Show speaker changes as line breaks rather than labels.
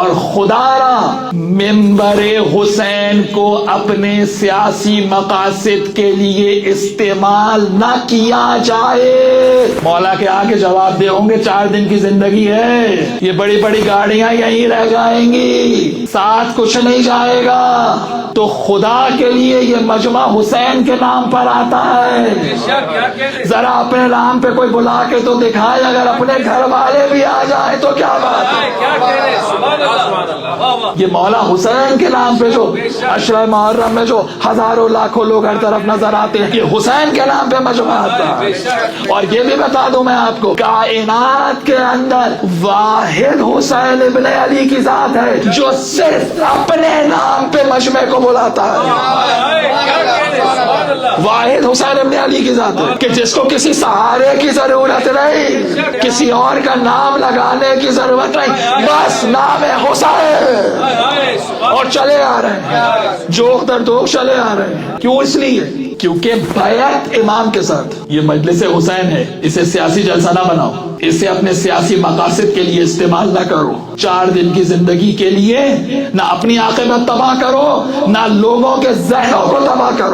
اور خدا را منبر حسین کو اپنے سیاسی مقاصد کے لیے استعمال نہ کیا جائے۔ مولا کے آگے جواب دے ہوں گے 4 دن کی زندگی ہے، یہ بڑی بڑی گاڑیاں یہیں رہ جائیں گی، ساتھ کچھ نہیں جائے گا، تو خدا کے لیے یہ مجمع حسین کے نام پر آتا ہے۔ ذرا اپنے نام پہ کوئی بلا کے تو دکھائے، اگر اپنے گھر والے بھی آ جائیں تو کیا بات ہے۔ یہ مولا حسین کے نام پہ جو عشرہ محرم میں جو ہزاروں لاکھوں لوگ ہر طرف نظر آتے ہیں، یہ حسین کے نام پہ مجمع آتا ہے۔ اور یہ بھی بتا دوں میں آپ کو، کائنات کے اندر واحد حسین ابن علی کی ذات ہے جو صرف اپنے نام پہ مجمع کو بلاتا ہے۔ واحد حسین ابن علی کی ذات ہے کہ جس کو کسی سہارے کی ضرورت نہیں، کسی اور کا نام لگانے کی ضرورت نہیں، بس نام حسین، اور چلے آ رہے ہیں، جوخ در دوخ چلے آ رہے ہیں۔ کیوں؟ اس لیے کیونکہ بیعت امام کے ساتھ۔ یہ مجلس حسین ہے، اسے سیاسی جلسہ نہ بناؤ، اسے اپنے سیاسی مقاصد کے لیے استعمال نہ کرو۔ 4 دن کی زندگی کے لیے نہ اپنی عاقبت تباہ کرو، نہ لوگوں کے ذہنوں کو تباہ کرو۔